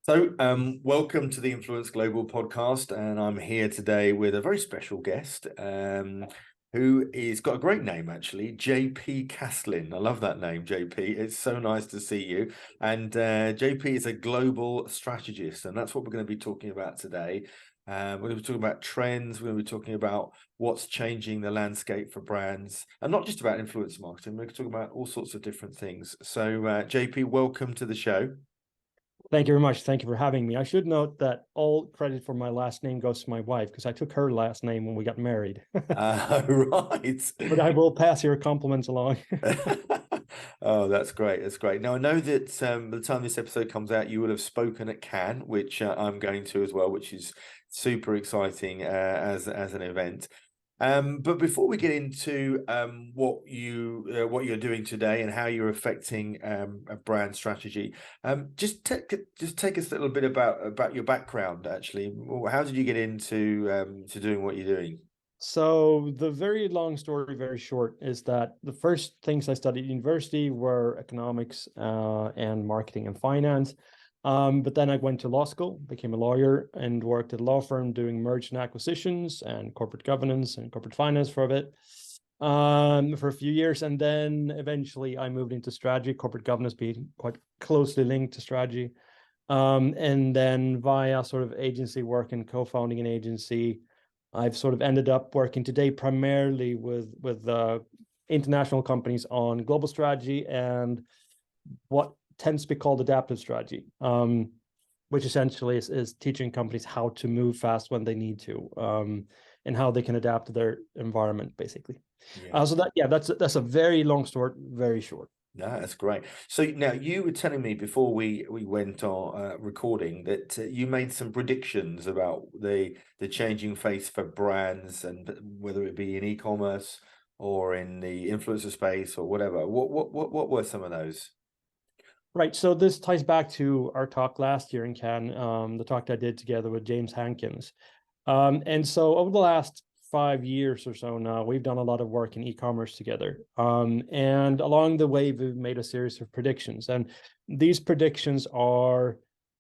Welcome to the Influence Global podcast, and I'm here today with a very special guest, who is got a great name actually, JP Castlin. I love that name, JP. It's so nice to see you. And JP is a global strategist, and that's what we're going to be talking about today. We're going to be talking about trends. We're going to be talking about what's changing the landscape for brands, and not just about influencer marketing. We're going to talk about all sorts of different things. So, JP, welcome to the show. Thank you very much. Thank you for having me. I should note that all credit for my last name goes to my wife because I took her last name when we got married. Right. But I will pass your compliments along. Oh, that's great. That's great. Now, I know that by the time this episode comes out, you will have spoken at Cannes, which I'm going to as well, which is super exciting as an event. But before we get into what you're doing today and how you're affecting a brand strategy, just take us a little bit about your background. Actually, how did you get into to doing what you're doing? So the very long story, very short, is that the first things I studied at university were economics and marketing and finance. But then I went to law school, became a lawyer, and worked at a law firm doing mergers and acquisitions and corporate governance and corporate finance for a bit, for a few years. And then eventually I moved into strategy, corporate governance being quite closely linked to strategy. And then via sort of agency work and co-founding an agency, I've sort of ended up working today primarily with international companies on global strategy and what tends to be called adaptive strategy, which essentially is teaching companies how to move fast when they need to, and how they can adapt to their environment, basically. Yeah. That's a very long story, very short. No, that's great. So now you were telling me before we went on recording that you made some predictions about the changing face for brands, and whether it be in e-commerce or in the influencer space or whatever. What were some of those? Right. So this ties back to our talk last year in Cannes, the talk that I did together with James Hankins. And so over the last 5 years or so now, we've done a lot of work in e-commerce together. And along the way, we've made a series of predictions. And these predictions are,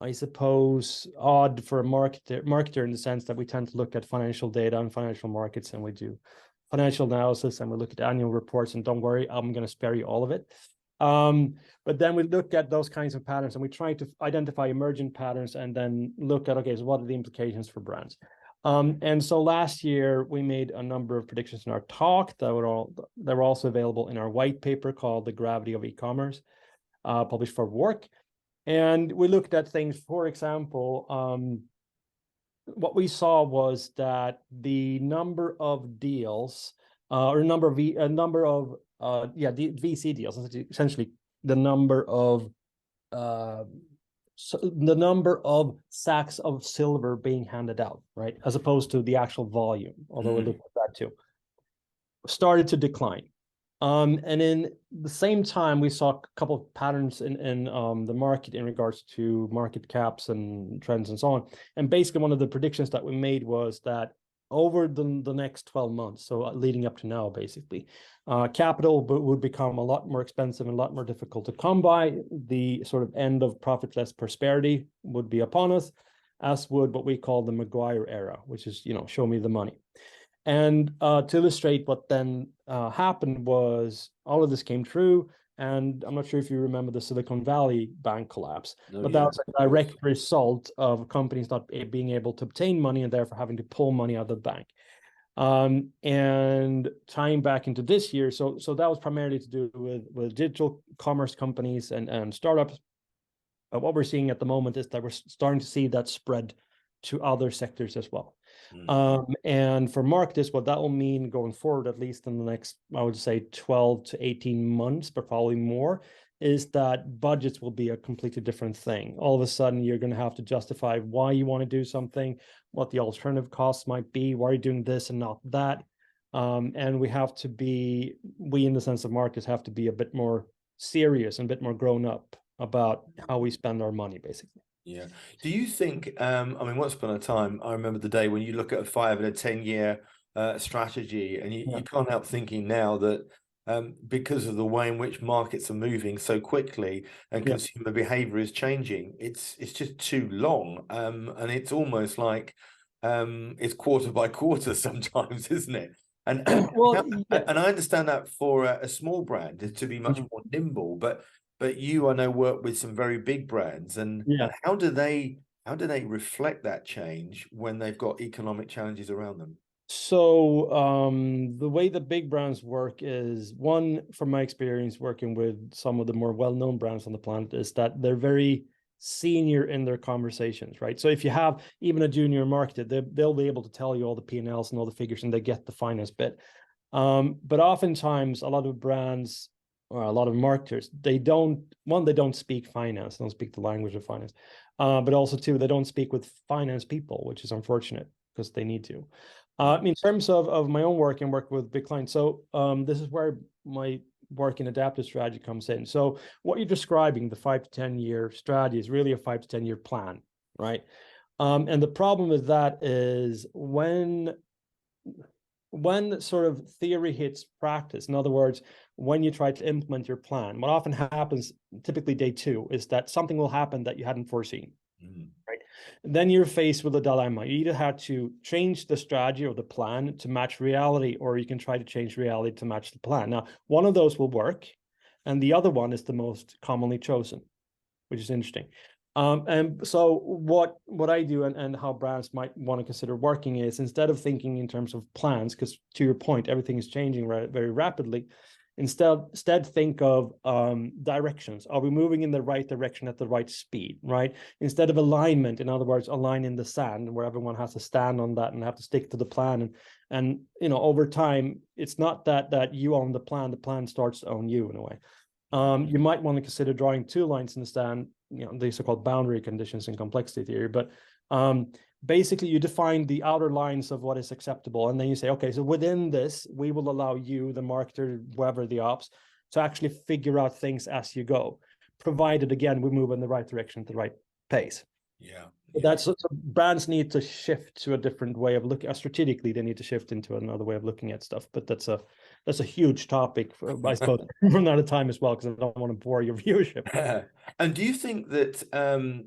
I suppose, odd for a marketer in the sense that we tend to look at financial data and financial markets, and we do financial analysis, and we look at annual reports. And don't worry, I'm going to spare you all of it. But then we look at those kinds of patterns and we try to identify emergent patterns and then look at, okay, so what are the implications for brands? And so last year we made a number of predictions in our talk that were also available in our white paper called The Gravity of E-commerce, published for Work. And we looked at things, for example, what we saw was that the number of deals, or number of the VC deals, essentially the number of sacks of silver being handed out, right, as opposed to the actual volume, although we looked at that too, started to decline. And in the same time, we saw a couple of patterns in the market in regards to market caps and trends and so on. And basically, one of the predictions that we made was that over the next 12 months, so leading up to now, basically, capital would become a lot more expensive and a lot more difficult to come by. The sort of end of profitless prosperity would be upon us, as would what we call the Maguire era, which is, show me the money. And to illustrate what then happened was all of this came true. And I'm not sure if you remember the Silicon Valley bank collapse, but that was a direct result of companies not being able to obtain money and therefore having to pull money out of the bank. And tying back into this year, so that was primarily to do with digital commerce companies and startups. But what we're seeing at the moment is that we're starting to see that spread to other sectors as well. And for marketers, what that will mean going forward, at least in the next, I would say 12 to 18 months, but probably more, is that budgets will be a completely different thing. All of a sudden, you're going to have to justify why you want to do something, what the alternative costs might be, why are you doing this and not that. And we in the sense of marketers, have to be a bit more serious and a bit more grown up about how we spend our money, basically. Yeah. Do you think, once upon a time, I remember the day when you look at a 5 and a 10 year strategy, and you can't help thinking now that because of the way in which markets are moving so quickly and Yeah. consumer behavior is changing. It's just too long, and it's almost like it's quarter by quarter sometimes, isn't it? And Well, how, yeah. and I understand that for a small brand is to be much Mhm. more nimble, but you, I know, work with some very big brands, and Yeah. how do they reflect that change when they've got economic challenges around them? So the way the big brands work is, one, from my experience working with some of the more well-known brands on the planet, is that they're very senior in their conversations, right? So if you have even a junior marketer, they'll be able to tell you all the P&Ls and all the figures, and they get the finance bit. But oftentimes, a lot of brands or a lot of marketers, they don't speak finance, they don't speak the language of finance. But also, two, they don't speak with finance people, which is unfortunate because they need to. In terms of my own work and work with big clients, so this is where my work in adaptive strategy comes in. So what you're describing, the 5 to 10 year strategy, is really a 5 to 10 year plan, right? And the problem with that is when sort of theory hits practice, in other words, when you try to implement your plan, what often happens, typically day 2, is that something will happen that you hadn't foreseen. Mm. Right. Then you're faced with a dilemma. You either have to change the strategy or the plan to match reality, or you can try to change reality to match the plan. Now, one of those will work, and the other one is the most commonly chosen, which is interesting. And so what I do, and how brands might want to consider working, is, instead of thinking in terms of plans, because to your point, everything is changing very rapidly. Instead, think of directions. Are we moving in the right direction at the right speed, right? Instead of alignment, in other words, a line in the sand where everyone has to stand on that and have to stick to the plan. And over time, it's not that you own the plan starts to own you in a way. You might want to consider drawing 2 lines in the sand. These are called boundary conditions in complexity theory. But basically, you define the outer lines of what is acceptable, and then you say, okay, so within this, we will allow you, the marketer, whoever the ops, to actually figure out things as you go, provided, again, we move in the right direction at the right pace. Yeah. But that's so brands need to shift to a different way of looking. Strategically, they need to shift into another way of looking at stuff. But that's a huge topic, I suppose, for another time as well, because I don't want to bore your viewership. And do you think that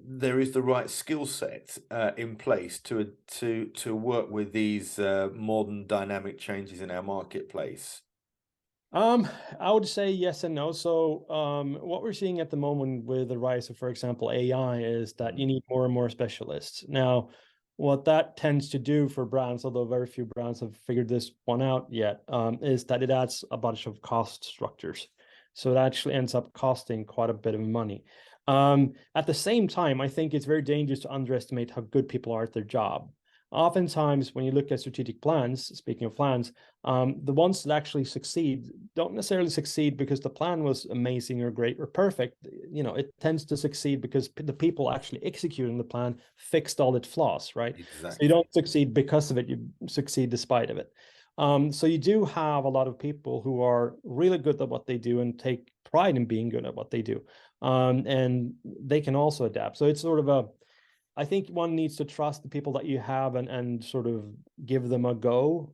there is the right skill set in place to work with these modern dynamic changes in our marketplace? I would say yes and no. So what we're seeing at the moment with the rise of, for example, AI, is that you need more and more specialists. Now, what that tends to do for brands, although very few brands have figured this one out yet, is that it adds a bunch of cost structures. So it actually ends up costing quite a bit of money. At the same time, I think it's very dangerous to underestimate how good people are at their job. Oftentimes, when you look at strategic plans, speaking of plans, the ones that actually succeed don't necessarily succeed because the plan was amazing or great or perfect. It tends to succeed because the people actually executing the plan fixed all its flaws, right? So you Exactly. don't succeed because of it, you succeed despite of it. So you do have a lot of people who are really good at what they do and take pride in being good at what they do. And they can also adapt. So it's sort of I think one needs to trust the people that you have and sort of give them a go.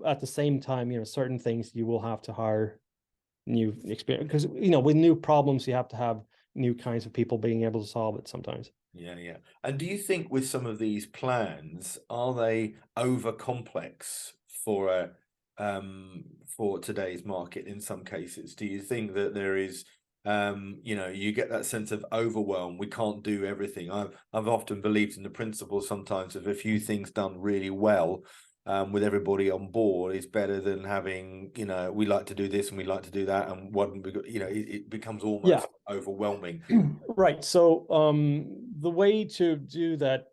At the same time, certain things you will have to hire new experience, because with new problems you have to have new kinds of people being able to solve it sometimes. Yeah, yeah. And do you think with some of these plans, are they over complex for today's market in some cases? Do you think that there is you get that sense of overwhelm, we can't do everything? I've often believed in the principle sometimes of a few things done really well, with everybody on board, is better than having, we like to do this and we like to do that, and what we got, it becomes Yeah. almost overwhelming. Right. So the way to do that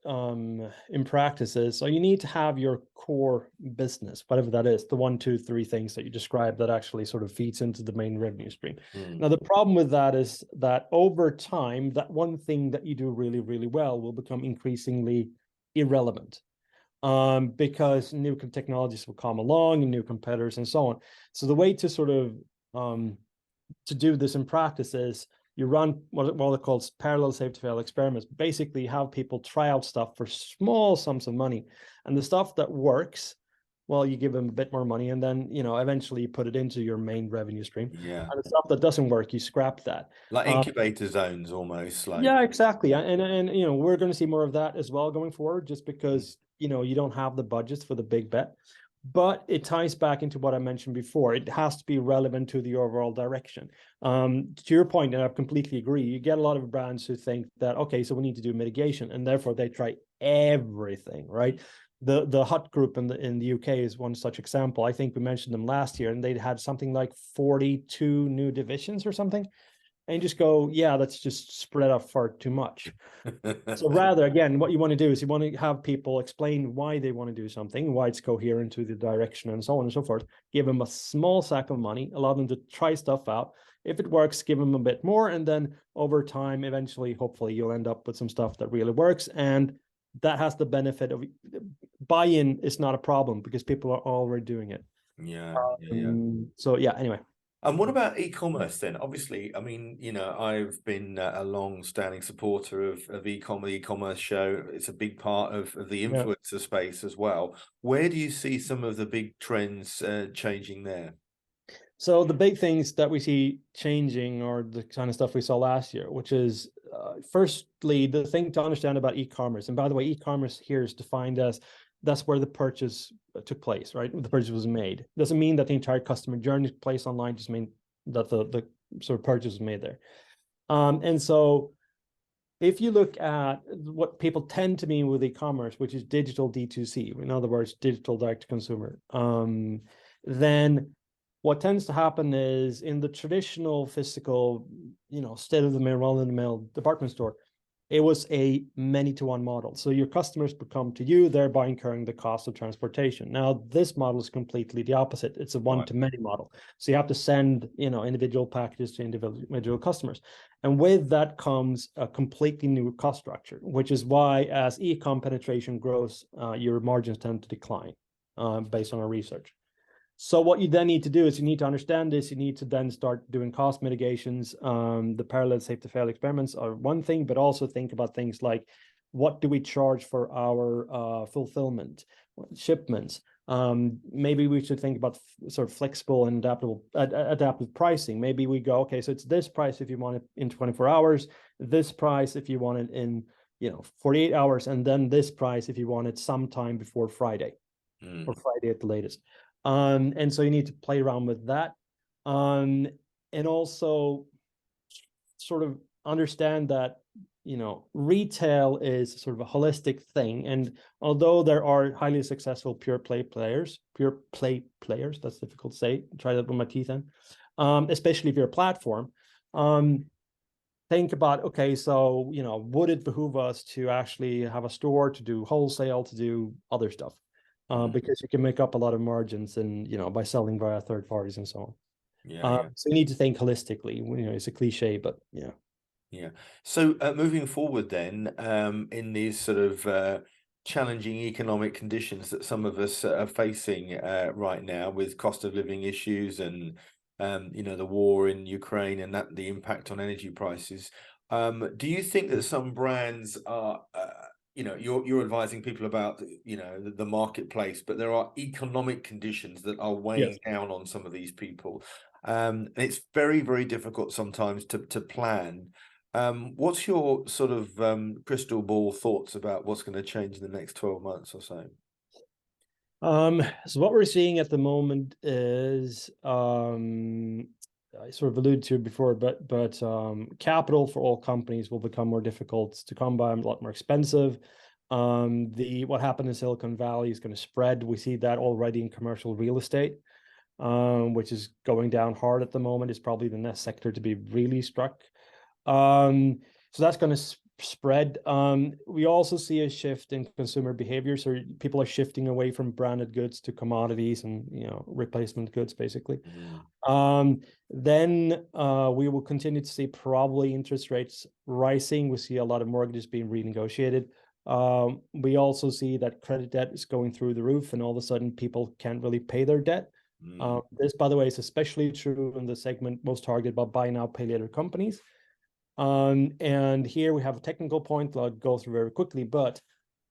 in practice is, so you need to have your core business, whatever that is, the 1, 2, 3 things that you described that actually sort of feeds into the main revenue stream. Now, the problem with that is that over time, that one thing that you do really, really well will become increasingly irrelevant, because new technologies will come along and new competitors and so on. So the way to sort of to do this in practice is you run what are called parallel safety fail experiments. Basically, have people try out stuff for small sums of money, and the stuff that works, well, you give them a bit more money, and then eventually you put it into your main revenue stream. Yeah. And the stuff that doesn't work, you scrap that. Like incubator zones almost, like. Yeah, exactly. And we're going to see more of that as well going forward, just because you don't have the budgets for the big bet. But it ties back into what I mentioned before. It has to be relevant to the overall direction. To your point, and I completely agree, you get a lot of brands who think that, okay, so we need to do mitigation, and therefore they try everything, right? The Hut Group in the UK is one such example. I think we mentioned them last year, and they'd had something like 42 new divisions or something. And just go, yeah, that's just spread out far too much. So rather, again, what you want to do is you want to have people explain why they want to do something, why it's coherent to the direction, and so on and so forth. Give them a small sack of money, allow them to try stuff out. If it works, give them a bit more, and then over time, eventually, hopefully, you'll end up with some stuff that really works. And that has the benefit of buy-in is not a problem because people are already doing it. Yeah, yeah. So yeah, anyway. And what about e-commerce then? Obviously, I mean, I've been a long-standing supporter of e-commerce show. It's a big part of the influencer space as well. Where do you see some of the big trends changing there? So the big things that we see changing are the kind of stuff we saw last year, which is firstly, the thing to understand about e-commerce. And by the way, e-commerce here is defined as that's where the purchase took place, right? The purchase was made. Doesn't mean that the entire customer journey took place online, just mean that the sort of purchase was made there. And so if you look at what people tend to mean with e-commerce, which is digital D2C, in other words, digital direct to consumer, then what tends to happen is in the traditional physical, state of the mill, run-of-the-mill department store, it was a many-to-one model. So your customers would come to you, thereby incurring the cost of transportation. Now, this model is completely the opposite. It's a one-to-many model. So you have to send, individual packages to individual customers. And with that comes a completely new cost structure, which is why as e-com penetration grows, your margins tend to decline based on our research. So what you then need to do is you need to understand this. You need to then start doing cost mitigations. The parallel safe to fail experiments are one thing, but also think about things like what do we charge for our fulfillment, shipments? Maybe we should think about sort of flexible and adaptive pricing. Maybe we go, okay, so it's this price if you want it in 24 hours, this price if you want it in 48 hours, and then this price if you want it sometime before Friday or Friday at the latest. And so you need to play around with that. And also sort of understand that, retail is sort of a holistic thing. And although there are highly successful pure play players, that's difficult to say, try that with my teeth in, especially if you're a platform, think about, okay, so, would it behoove us to actually have a store, to do wholesale, to do other stuff? Because you can make up a lot of margins and, by selling via third parties and so on. Yeah. So you need to think holistically. It's a cliche, but yeah. Yeah. So moving forward then, in these sort of challenging economic conditions that some of us are facing right now with cost of living issues and, the war in Ukraine and the impact on energy prices, do you think that some brands are you're advising people about the marketplace, but there are economic conditions that are weighing down on some of these people, and it's very, very difficult sometimes to plan. What's your sort of crystal ball thoughts about what's going to change in the next 12 months or so? So what we're seeing at the moment is I sort of alluded to it before, but capital for all companies will become more difficult to come by, a lot more expensive. What happened in Silicon Valley is going to spread. We see that already in commercial real estate, which is going down hard at the moment. It's probably the next sector to be really struck. So that's going to spread. We also see a shift in consumer behavior. So people are shifting away from branded goods to commodities and replacement goods, basically. Then we will continue to see probably interest rates rising. We see a lot of mortgages being renegotiated. We also see that credit debt is going through the roof, and all of a sudden people can't really pay their debt. This, by the way, is especially true in the segment most targeted by buy now, pay later companies. And here we have a technical point that I'll go through very quickly, but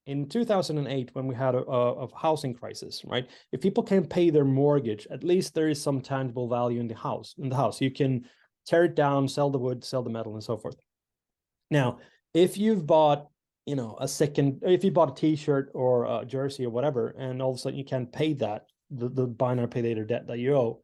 in 2008, when we had a housing crisis, right? If people can't pay their mortgage, at least there is some tangible value in the house. You can tear it down, sell the wood, sell the metal, and so forth. Now, if you've bought, if you bought a T-shirt or a jersey or whatever, and all of a sudden you can't pay that, the buy now pay later debt that you owe,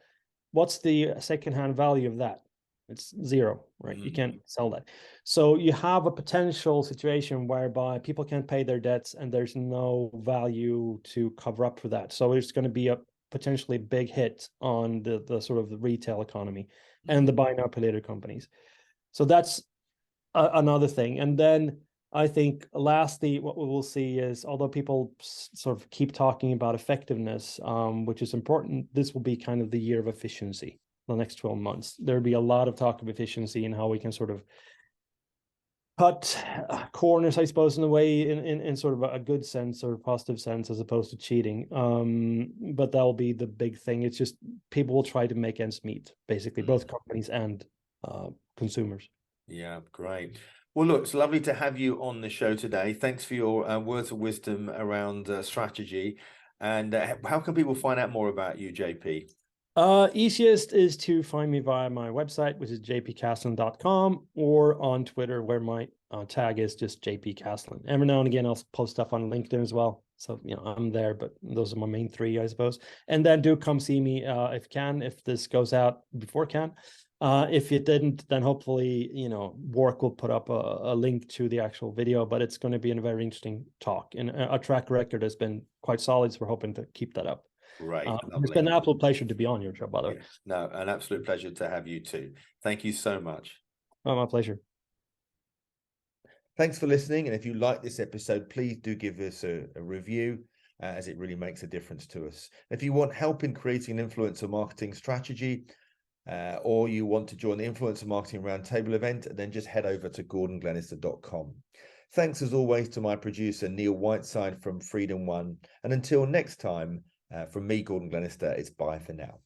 what's the secondhand value of that? It's zero, right? You can't sell that. So you have a potential situation whereby people can't pay their debts and there's no value to cover up for that. So it's going to be a potentially big hit on the sort of the retail economy and the buy now pay later companies. So that's another thing. And then I think lastly, what we will see is, although people sort of keep talking about effectiveness, which is important, this will be kind of the year of efficiency. The next 12 months, there'll be a lot of talk of efficiency and how we can sort of cut corners, I suppose, in a way, in sort of a good sense or a positive sense, as opposed to cheating. But that'll be the big thing. It's just people will try to make ends meet, basically, both companies and consumers. Yeah, great. Well, look, it's lovely to have you on the show today. Thanks for your words of wisdom around strategy. And how can people find out more about you, JP? Easiest is to find me via my website, which is jpcastlin.com, or on Twitter, where my tag is just jpcastlin. Every now and again, I'll post stuff on LinkedIn as well. So, I'm there, but those are my main three, I suppose. And then do come see me if you can, if this goes out before Can. If it didn't, then hopefully, Wark will put up a link to the actual video, but it's going to be a very interesting talk. And our track record has been quite solid, so we're hoping to keep that up. Right. It's been an absolute pleasure to be on your show, by the way. No, an absolute pleasure to have you too. Thank you so much. Oh, my pleasure. Thanks for listening. And if you like this episode, please do give us a review, as it really makes a difference to us. If you want help in creating an influencer marketing strategy, or you want to join the Influencer Marketing Roundtable event, then just head over to gordonglenister.com. Thanks as always to my producer, Neil Whiteside from Freedom One. And until next time, from me, Gordon Glenister, it's bye for now.